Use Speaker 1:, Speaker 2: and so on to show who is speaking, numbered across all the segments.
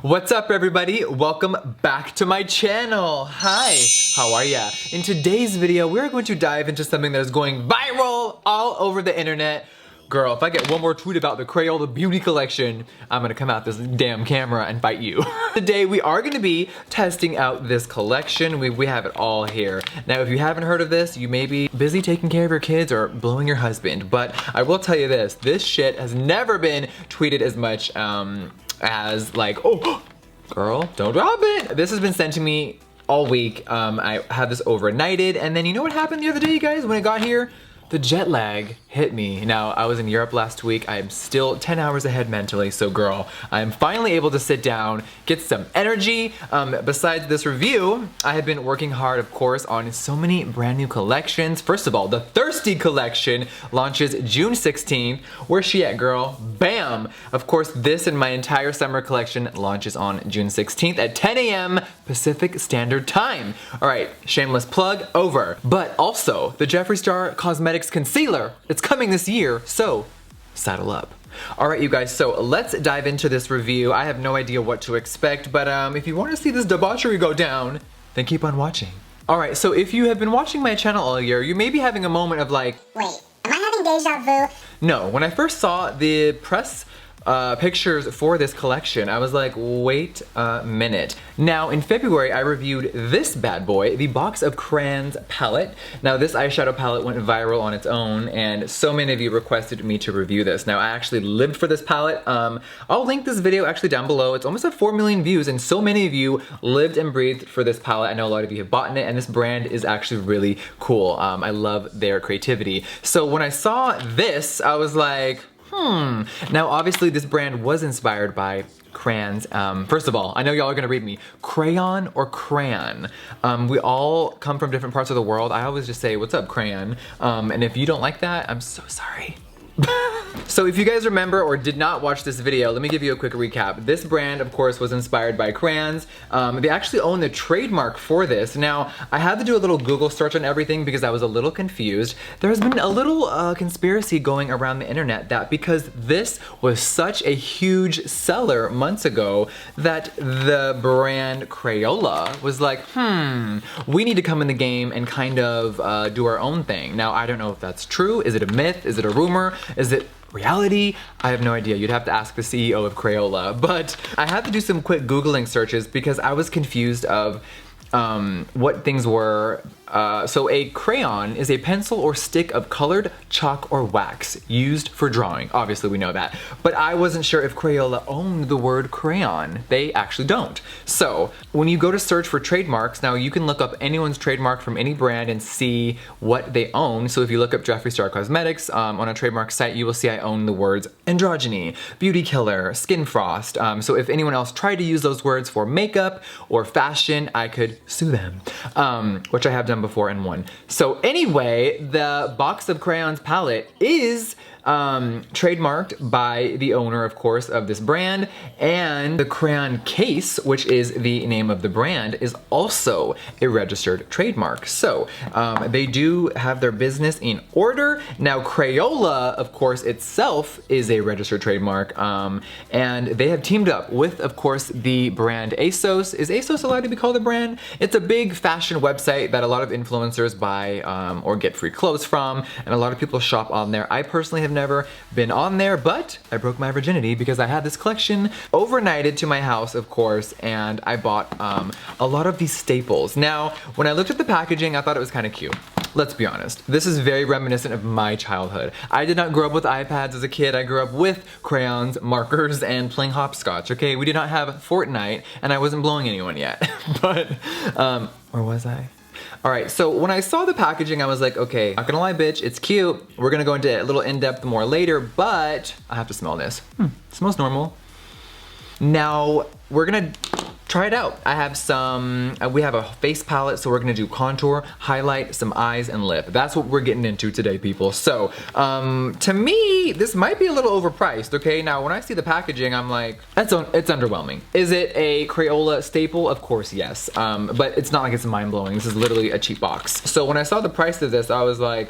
Speaker 1: What's up everybody? Welcome back to my channel. Hi, how are ya? In today's video, we're going to dive into something that is going viral all over the internet. Girl, if I get one more tweet about the Crayola Beauty collection, I'm gonna come out this damn camera and fight you. Today we are gonna be testing out this collection. We have it all here. Now if you haven't heard of this, you may be busy taking care of your kids or blowing your husband, but I will tell you this shit has never been tweeted as much as like, oh, girl, don't drop it. This has been sent to me all week. I had this overnighted, and then you know what happened the other day, you guys, when it got here? The jet lag hit me. Now, I was in Europe last week. I am still 10 hours ahead mentally, so girl, I am finally able to sit down, get some energy. Besides this review, I have been working hard, of course, on so many brand new collections. First of all, the Thirsty collection launches June 16th. Where's she at, girl? Bam! Of course, this and my entire summer collection launches on June 16th at 10 a.m. Pacific Standard Time. All right, shameless plug, over. But also, the Jeffree Star Cosmetics Concealer, it's coming this year, so saddle up. All right, you guys, so let's dive into this review. I have no idea what to expect, but if you want to see this debauchery go down, then keep on watching. All right, so if you have been watching my channel all year, you may be having a moment of like,
Speaker 2: wait, am I having deja vu?
Speaker 1: No, when I first saw the press pictures for this collection, I was like, wait a minute. Now, in February, I reviewed this bad boy, the Box of Crayons palette. Now, this eyeshadow palette went viral on its own, and so many of you requested me to review this. Now, I actually lived for this palette. I'll link this video actually down below. It's almost at 4 million views, and so many of you lived and breathed for this palette. I know a lot of you have bought it, and this brand is actually really cool. I love their creativity. So when I saw this, I was like, Now, obviously, this brand was inspired by crayons. First of all, I know y'all are gonna read me. Crayon or crayon? We all come from different parts of the world. I always just say, what's up, crayon? And if you don't like that, I'm so sorry. So if you guys remember or did not watch this video, let me give you a quick recap. This brand, of course, was inspired by crayons. They actually own the trademark for this. Now, I had to do a little Google search on everything because I was a little confused. There has been a little conspiracy going around the internet that because this was such a huge seller months ago, that the brand Crayola was like, we need to come in the game and kind of do our own thing. Now, I don't know if that's true. Is it a myth? Is it a rumor? Is it reality? I have no idea. You'd have to ask the CEO of Crayola. But I had to do some quick Googling searches because I was confused of what things were. So a crayon is a pencil or stick of colored chalk or wax used for drawing. Obviously we know that. But I wasn't sure if Crayola owned the word crayon. They actually don't. So when you go to search for trademarks, now you can look up anyone's trademark from any brand and see what they own. So if you look up Jeffree Star Cosmetics on a trademark site, you will see I own the words androgyny, beauty killer, skin frost. So if anyone else tried to use those words for makeup or fashion, I could sue them, which I have done before and won. So anyway, the Box of Crayons palette is trademarked by the owner, of course, of this brand, and the crayon case, which is the name of the brand, is also a registered trademark. So they do have their business in order. Now, Crayola, of course, itself is a registered trademark, and they have teamed up with, of course, the brand ASOS. Is ASOS allowed to be called a brand? It's a big fashion website that a lot of influencers buy or get free clothes from, and a lot of people shop on there. I personally have never been on there, but I broke my virginity because I had this collection overnighted to my house, of course, and I bought a lot of these staples. Now, when I looked at the packaging, I thought it was kind of cute. Let's be honest, this is very reminiscent of my childhood. I did not grow up with iPads as a kid. I grew up with crayons, markers, and playing hopscotch, okay? We did not have Fortnite, and I wasn't blowing anyone yet. But, or was I? All right, so when I saw the packaging, I was like, okay, not gonna lie, bitch, it's cute. We're gonna go into a little in-depth more later, but I have to smell this. Smells normal. Now, we're gonna try it out. I have some, we have a face palette, so we're gonna do contour, highlight, some eyes, and lip. That's what we're getting into today, people. So, to me, this might be a little overpriced, okay? Now, when I see the packaging, I'm like, it's underwhelming. Is it a Crayola staple? Of course, yes. But it's not like it's mind-blowing. This is literally a cheap box. So when I saw the price of this, I was like,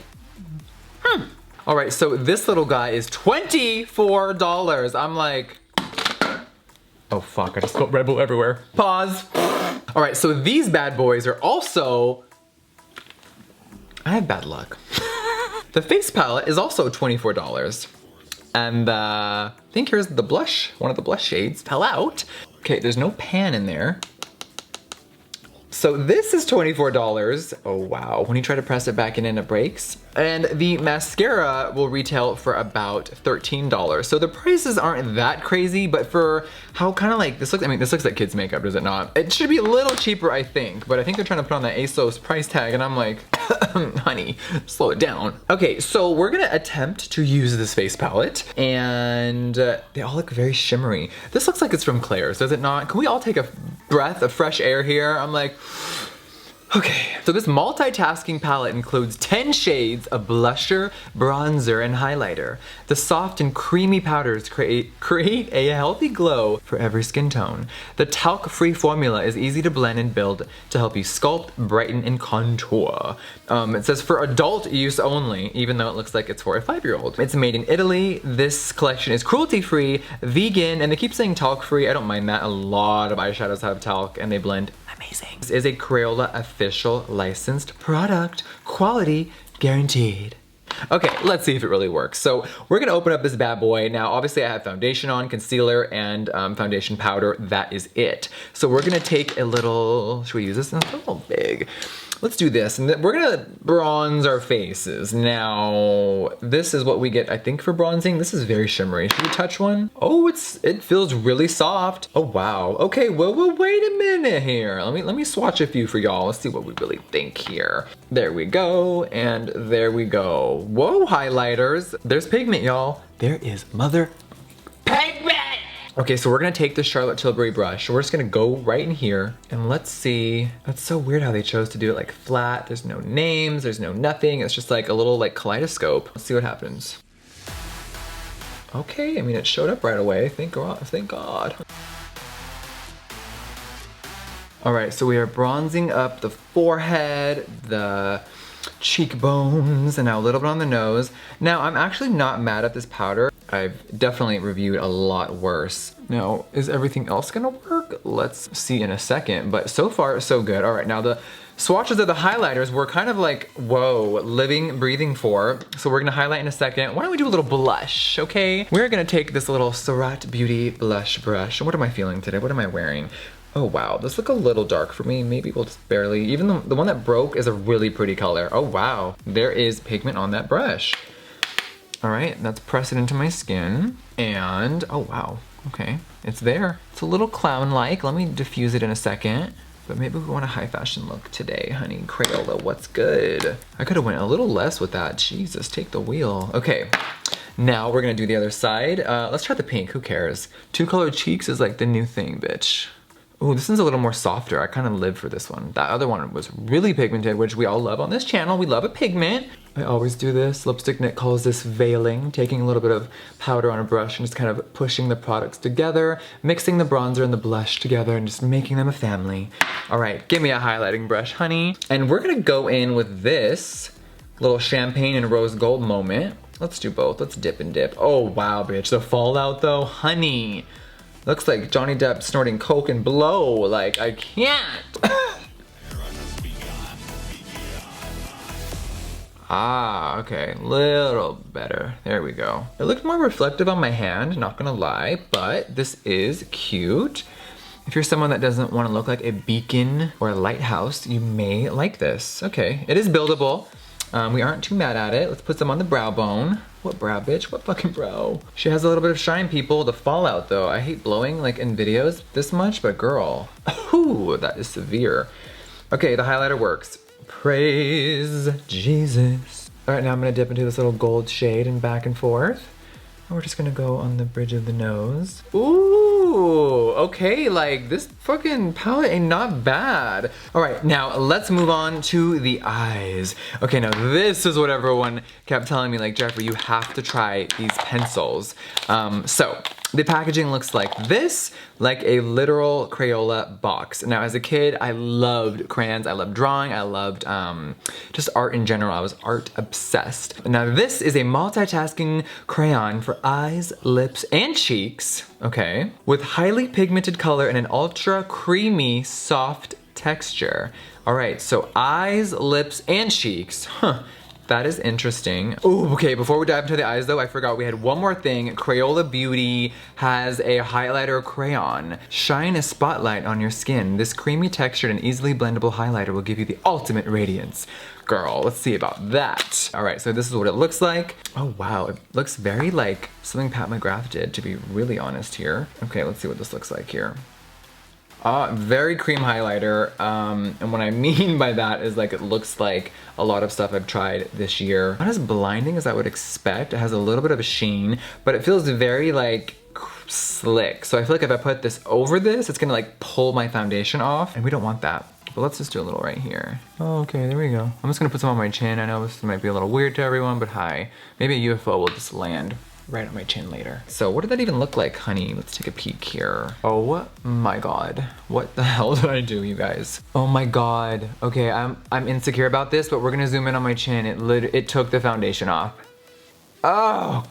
Speaker 1: All right, so this little guy is $24. I'm like, Oh fuck, I just spilled Red Bull everywhere. Pause. All right, so these bad boys are also, I have bad luck. The face palette is also $24. And I think here's the blush, one of the blush shades fell out. Okay, there's no pan in there. So this is $24. Oh wow, when you try to press it back in and it breaks. And the mascara will retail for about $13. So the prices aren't that crazy, but for how kind of like, this looks, I mean, this looks like kids makeup, does it not? It should be a little cheaper, I think, but I think they're trying to put on that ASOS price tag and I'm like, honey, slow it down. Okay, so we're gonna attempt to use this face palette and they all look very shimmery. This looks like it's from Claire's, does it not? Can we all take a breath of fresh air here? I'm like, okay, so this multitasking palette includes 10 shades of blusher, bronzer, and highlighter. The soft and creamy powders create a healthy glow for every skin tone. The talc-free formula is easy to blend and build to help you sculpt, brighten, and contour. It says for adult use only, even though it looks like it's for a 5-year-old. It's made in Italy. This collection is cruelty-free, vegan, and they keep saying talc-free. I don't mind that. A lot of eyeshadows have talc and they blend amazing. This is a Crayola official licensed product. Quality guaranteed. Okay, let's see if it really works. So we're gonna open up this bad boy. Now, obviously I have foundation on, concealer, and foundation powder. That is it. So we're gonna take a little, should we use this? It's a little big. Let's do this, and then we're gonna bronze our faces. Now, this is what we get, I think, for bronzing. This is very shimmery. Should we touch one? Oh, it feels really soft. Oh, wow. Okay, well, wait a minute here. Let me swatch a few for y'all. Let's see what we really think here. There we go, and there we go. Whoa, highlighters. There's pigment, y'all. There is mother pigment! Okay, so we're gonna take the Charlotte Tilbury brush. We're just gonna go right in here and let's see. That's so weird how they chose to do it like flat. There's no names, there's no nothing. It's just like a little like kaleidoscope. Let's see what happens. Okay, I mean, it showed up right away. Thank God, thank God. All right, so we are bronzing up the forehead, the cheekbones, and now a little bit on the nose. Now, I'm actually not mad at this powder. I've definitely reviewed a lot worse. Now, is everything else gonna work? Let's see in a second, but so far, so good. All right, now the swatches of the highlighters were kind of like, whoa, living, breathing for. So we're gonna highlight in a second. Why don't we do a little blush, okay? We're gonna take this little Surratt Beauty blush brush. What am I feeling today? What am I wearing? Oh wow, this look a little dark for me. Maybe we'll just barely, even the one that broke is a really pretty color. Oh wow, there is pigment on that brush. All right, let's press it into my skin. And, oh wow, okay, it's there. It's a little clown-like. Let me diffuse it in a second. But maybe we want a high fashion look today, honey. Crayola, what's good? I could have went a little less with that. Jesus, take the wheel. Okay, now we're gonna do the other side. Let's try the pink, who cares? 2-colored cheeks is like the new thing, bitch. Ooh, this one's a little more softer. I kind of live for this one. That other one was really pigmented, which we all love on this channel. We love a pigment. I always do this. Lipstick Knit calls this veiling, taking a little bit of powder on a brush and just kind of pushing the products together, mixing the bronzer and the blush together and just making them a family. All right, give me a highlighting brush, honey. And we're gonna go in with this little champagne and rose gold moment. Let's do both. Let's dip and dip. Oh, wow, bitch. The fallout though, honey. Looks like Johnny Depp snorting coke and blow. Like, I can't. Ah, okay, little better. There we go. It looked more reflective on my hand, not gonna lie, but this is cute. If you're someone that doesn't want to look like a beacon or a lighthouse, you may like this. Okay, it is buildable. We aren't too mad at it. Let's put some on the brow bone. What brow, bitch? What fucking brow? She has a little bit of shine, people. The fallout, though. I hate blowing, like, in videos this much, but girl. Ooh, that is severe. Okay, the highlighter works. Praise Jesus. All right, now I'm gonna dip into this little gold shade and back and forth. And we're just gonna go on the bridge of the nose. Ooh, okay, like this fucking palette ain't not bad. All right, now let's move on to the eyes. Okay, now this is what everyone kept telling me, like, Jeffree, you have to try these pencils. So The packaging looks like this, like a literal Crayola box. Now as a kid, I loved crayons, I loved drawing, I loved just art in general. I was art obsessed. Now this is a multitasking crayon for eyes, lips, and cheeks, okay, with highly pigmented color and an ultra creamy, soft texture. All right, so eyes, lips, and cheeks, That is interesting. Oh, okay, before we dive into the eyes though, I forgot we had one more thing. Crayola Beauty has a highlighter crayon. Shine a spotlight on your skin. This creamy textured and easily blendable highlighter will give you the ultimate radiance. Girl, let's see about that. All right, so this is what it looks like. Oh wow, it looks very like something Pat McGrath did, to be really honest here. Okay, let's see what this looks like here. Very cream highlighter, and what I mean by that is like it looks like a lot of stuff I've tried this year. Not as blinding as I would expect. It has a little bit of a sheen, but it feels very like slick. So I feel like if I put this over this, it's gonna like pull my foundation off, and we don't want that. But let's just do a little right here. Oh, okay, there we go. I'm just gonna put some on my chin. I know this might be a little weird to everyone, but hi. Maybe a UFO will just land right on my chin later. So what did that even look like, honey? Let's take a peek here. Oh my God. What the hell did I do, you guys? Oh my God. Okay, I'm insecure about this, but we're gonna zoom in on my chin. It took the foundation off. Oh,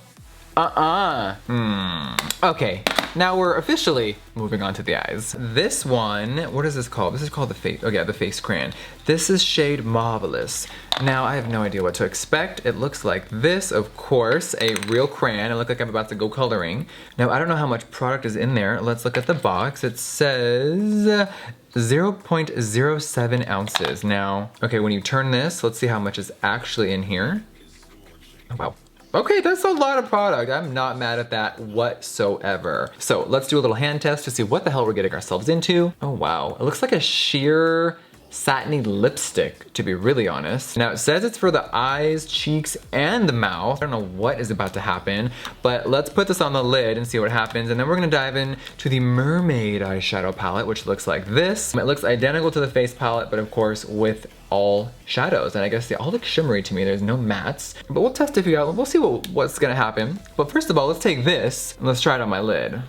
Speaker 1: Okay, now we're officially moving on to the eyes. This one, what is this called? This is called the face, oh yeah, the face crayon. This is shade Marvelous. Now, I have no idea what to expect. It looks like this, of course, a real crayon. It looks like I'm about to go coloring. Now, I don't know how much product is in there. Let's look at the box. It says 0.07 ounces. Now, okay, when you turn this, let's see how much is actually in here. Oh, wow. Okay, that's a lot of product. I'm not mad at that whatsoever. So let's do a little hand test to see what the hell we're getting ourselves into. Oh wow, it looks like a sheer satiny lipstick, to be really honest. Now it says it's for the eyes, cheeks, and the mouth. I don't know what is about to happen, but let's put this on the lid and see what happens. And then we're gonna dive into the Mermaid eyeshadow palette, which looks like this. It looks identical to the face palette, but of course with all shadows. And I guess they all look shimmery to me. There's no mattes, but we'll test it out. We'll see what's gonna happen. But first of all, let's take this and let's try it on my lid.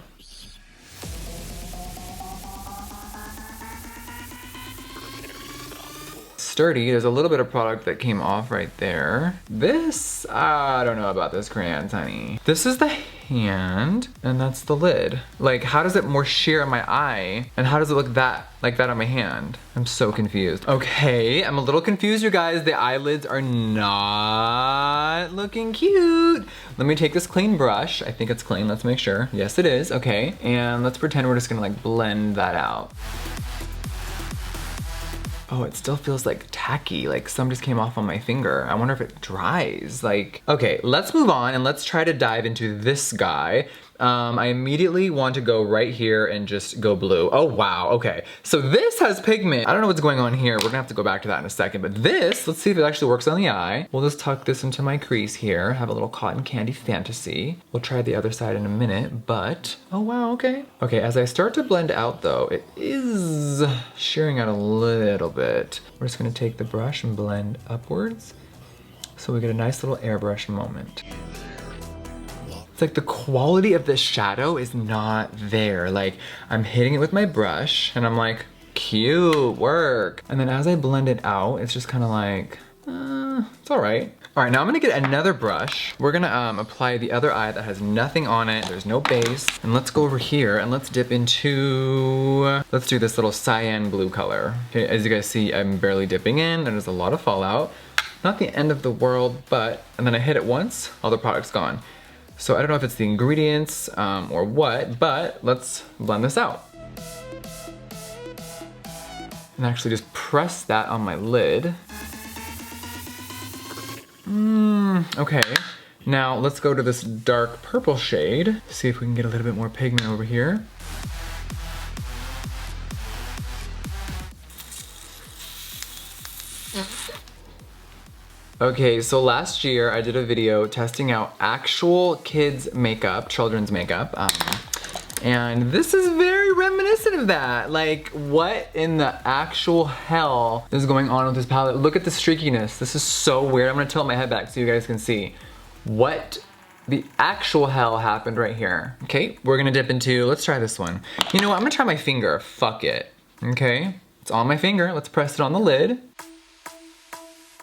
Speaker 1: Sturdy. There's a little bit of product that came off right there. This, I don't know about this crayon, honey. This is the hand, and that's the lid. Like, how does it more sheer on my eye? And how does it look like that on my hand? I'm so confused. Okay, I'm a little confused, you guys. The eyelids are not looking cute. Let me take this clean brush. I think it's clean, let's make sure. Yes, it is, okay. And let's pretend we're just gonna like blend that out. Oh, it still feels like tacky, like some just came off on my finger. I wonder if it dries, like. Okay, let's move on and let's try to dive into this guy. I immediately want to go right here and just go blue. Oh wow, okay. So this has pigment. I don't know what's going on here. We're gonna have to go back to that in a second, but this, let's see if it actually works on the eye. We'll just tuck this into my crease here, have a little cotton candy fantasy. We'll try the other side in a minute, but, oh wow, okay. Okay, as I start to blend out though, it is shearing out a little bit. We're just gonna take the brush and blend upwards so we get a nice little airbrush moment. It's like the quality of the shadow is not there. Like, I'm hitting it with my brush and I'm like, cute work. And then as I blend it out, it's just kind of like, it's all right. All right, now I'm gonna get another brush. We're gonna apply the other eye that has nothing on it. There's no base. And let's go over here and let's dip into, let's do this little cyan blue color. Okay, as you guys see, I'm barely dipping in. There's a lot of fallout. Not the end of the world, but, and then I hit it once, all the product's gone. So I don't know if it's the ingredients or what, but let's blend this out. And actually just press that on my lid. Okay. Now let's go to this dark purple shade. See if we can get a little bit more pigment over here. Okay, so last year I did a video testing out actual kids makeup, children's makeup, and this is very reminiscent of that. Like, what in the actual hell is going on with this palette? Look at the streakiness. This is so weird. I'm gonna tilt my head back so you guys can see. What the actual hell happened right here. Okay, we're gonna dip into, let's try this one. You know what, I'm gonna try my finger, fuck it. Okay, it's on my finger, let's press it on the lid.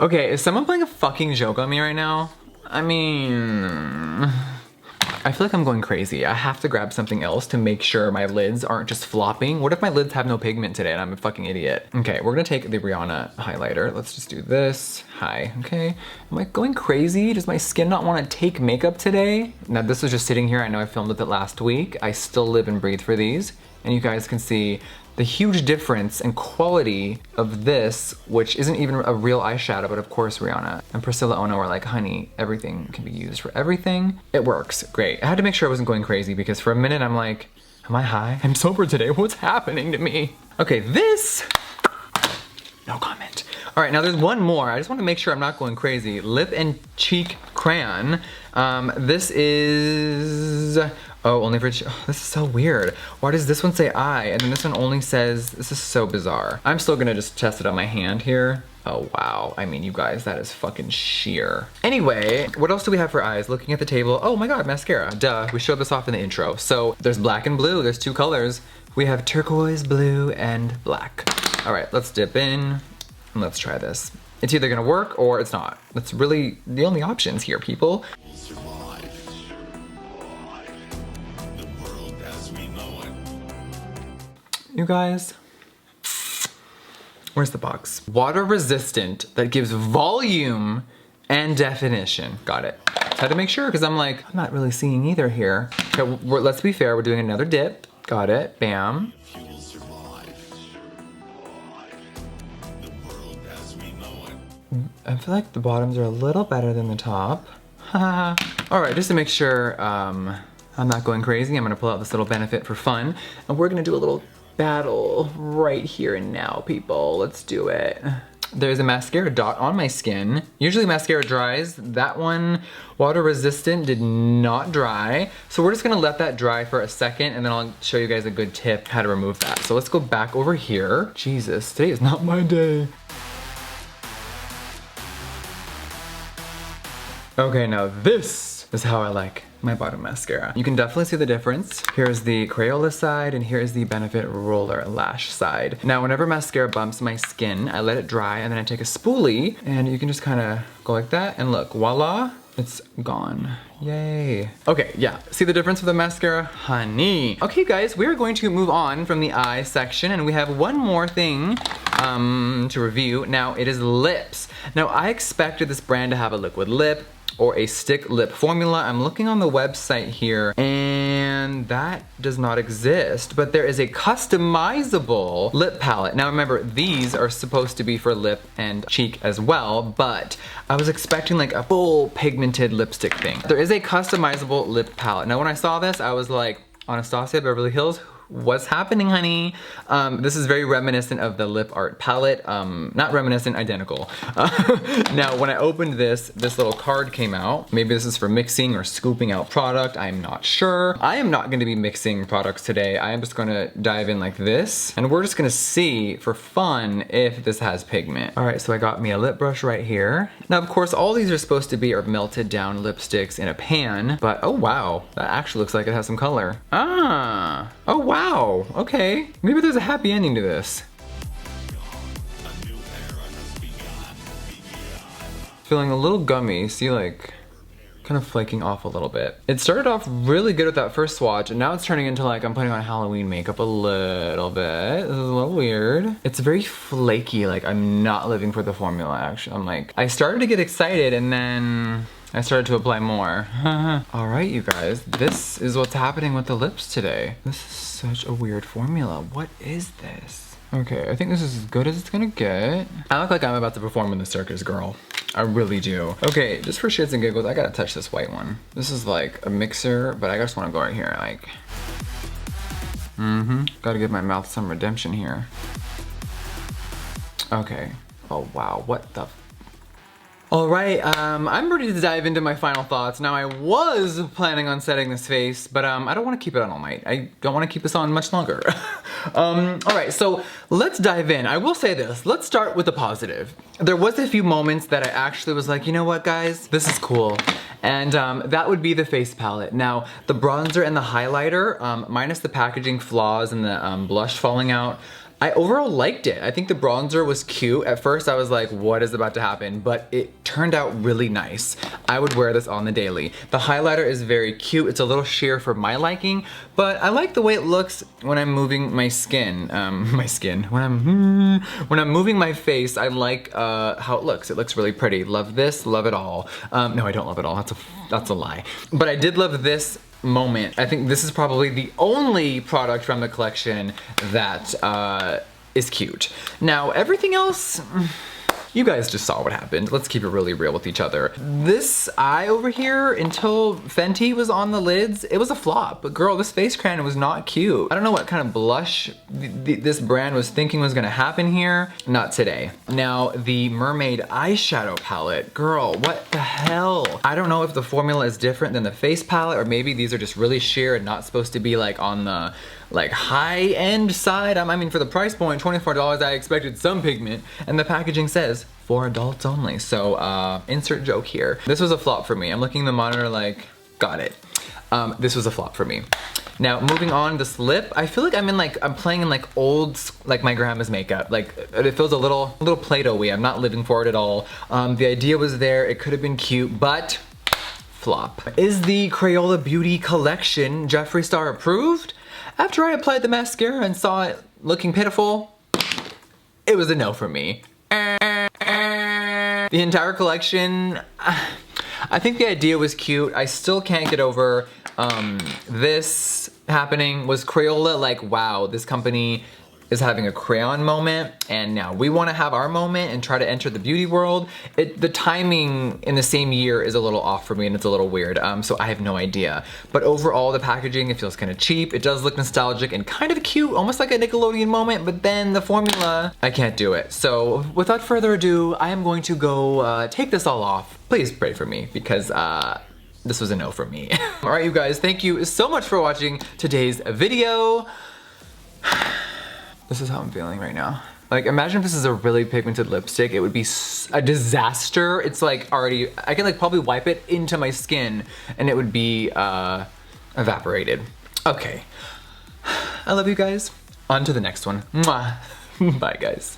Speaker 1: Okay, is someone playing a fucking joke on me right now? I mean, I feel like I'm going crazy. I have to grab something else to make sure my lids aren't just flopping. What if my lids have no pigment today and I'm a fucking idiot? Okay, we're gonna take the Rihanna highlighter. Let's just do this. Hi, okay. Am I going crazy? Does my skin not wanna take makeup today? Now this was just sitting here. I know I filmed with it last week. I still live and breathe for these. And you guys can see the huge difference and quality of this, which isn't even a real eyeshadow, but of course Rihanna and Priscilla Ono are like, honey, everything can be used for everything. It works, great. I had to make sure I wasn't going crazy because for a minute I'm like, am I high? I'm sober today, what's happening to me? Okay, this, no comment. All right, now there's one more. I just wanna make sure I'm not going crazy. Lip and Cheek Crayon. This is, oh, only for, oh, this is so weird. Why does this one say I, and then this one only says, this is so bizarre. I'm still gonna just test it on my hand here. Oh, wow. I mean, you guys, that is fucking sheer. Anyway, what else do we have for eyes? Looking at the table, oh my God, mascara, duh. We showed this off in the intro. So there's black and blue, there's two colors. We have turquoise, blue, and black. All right, let's dip in and let's try this. It's either gonna work or it's not. That's really the only options here, people. You guys, where's the box? Water resistant that gives volume and definition. Got it. Had to make sure because I'm like, I'm not really seeing either here. Okay, let's be fair, we're doing another dip. Got it, bam. I feel like the bottoms are a little better than the top. All right, just to make sure I'm not going crazy, I'm gonna pull out this little benefit for fun, and we're gonna do a little battle right here and now, people. Let's do it. There's a mascara dot on my skin. Usually mascara dries. That one, water resistant, did not dry. So we're just gonna let that dry for a second and then I'll show you guys a good tip how to remove that. So let's go back over here. Jesus, today is not my day. Okay, now this is how I like my bottom mascara. You can definitely see the difference. Here's the Crayola side and here is the Benefit Roller Lash side. Now, whenever mascara bumps my skin, I let it dry and then I take a spoolie and you can just kind of go like that and look, voila, it's gone. Yay. Okay, yeah, see the difference with the mascara? Honey. Okay, guys, we're going to move on from the eye section and we have one more thing to review. Now, it is lips. Now, I expected this brand to have a liquid lip or a stick lip formula. I'm looking on the website here and that does not exist, but there is a customizable lip palette. Now remember, these are supposed to be for lip and cheek as well, but I was expecting like a full pigmented lipstick thing. There is a customizable lip palette. Now when I saw this, I was like, Anastasia, Beverly Hills, what's happening, honey? This is very reminiscent of the lip art palette. Not reminiscent, identical. Now, when I opened this little card came out. Maybe this is for mixing or scooping out product. I'm not sure. I am not gonna be mixing products today. I am just gonna dive in like this. And we're just gonna see for fun if this has pigment. All right, so I got me a lip brush right here. Now, of course, all these are supposed to be melted down lipsticks in a pan, but oh wow, that actually looks like it has some color. Ah, oh wow. Wow, okay. Maybe there's a happy ending to this. Feeling a little gummy, see like, kind of flaking off a little bit. It started off really good with that first swatch and now it's turning into like I'm putting on Halloween makeup a little bit. This is a little weird. It's very flaky, like I'm not living for the formula actually. I'm like, I started to get excited and then I started to apply more. All right, you guys, this is what's happening with the lips today. This is such a weird formula. What is this? Okay, I think this is as good as it's gonna get. I look like I'm about to perform in the circus, girl. I really do. Okay, just for shits and giggles, I gotta touch this white one. This is like a mixer, but I just wanna go right here, like. Gotta give my mouth some redemption here. Okay. Oh wow, what the all right, I'm ready to dive into my final thoughts. Now I was planning on setting this face, but I don't want to keep it on all night. I don't want to keep this on much longer. All right, so let's dive in. I will say this, let's start with the positive. There was a few moments that I actually was like, you know what guys, this is cool. And that would be the face palette. Now, the bronzer and the highlighter, minus the packaging flaws and the blush falling out, I overall liked it. I think the bronzer was cute. At first I was like, what is about to happen? But it turned out really nice. I would wear this on the daily. The highlighter is very cute. It's a little sheer for my liking, but I like the way it looks when I'm moving my skin. When I'm moving my face, I like how it looks. It looks really pretty. Love this, love it all. No, I don't love it all. That's a lie. But I did love this moment. I think this is probably the only product from the collection that is cute. Now, everything else, you guys just saw what happened. Let's keep it really real with each other. This eye over here, until Fenty was on the lids, it was a flop. But girl, this face crayon was not cute. I don't know what kind of blush this brand was thinking was gonna happen here. Not today. Now, the Mermaid eyeshadow palette. Girl, what the hell? I don't know if the formula is different than the face palette, or maybe these are just really sheer and not supposed to be like on the high-end side. I mean, for the price point, $24, I expected some pigment, and the packaging says for adults only. So insert joke here. This was a flop for me. I'm looking at the monitor like, got it. This was a flop for me. Now, moving on, this lip, I feel like I'm playing in like old, like my grandma's makeup. Like, it feels a little Play-Doh-y. I'm not living for it at all. The idea was there, it could have been cute, but flop. Is the Crayola Beauty collection Jeffree Star approved? After I applied the mascara and saw it looking pitiful, it was a no for me. The entire collection, I think the idea was cute. I still can't get over this happening. Was Crayola like, wow, this company is having a crayon moment, and now we want to have our moment and try to enter the beauty world. The timing in the same year is a little off for me, and it's a little weird, so I have no idea. But overall, the packaging, it feels kind of cheap. It does look nostalgic and kind of cute, almost like a Nickelodeon moment, but then the formula, I can't do it. So without further ado, I am going to go take this all off. Please pray for me, because this was a no for me. All right, you guys, thank you so much for watching today's video. This is how I'm feeling right now. Like, imagine if this is a really pigmented lipstick, it would be a disaster. It's like already, I can like probably wipe it into my skin and it would be evaporated. Okay, I love you guys. On to the next one. Mwah. Bye guys.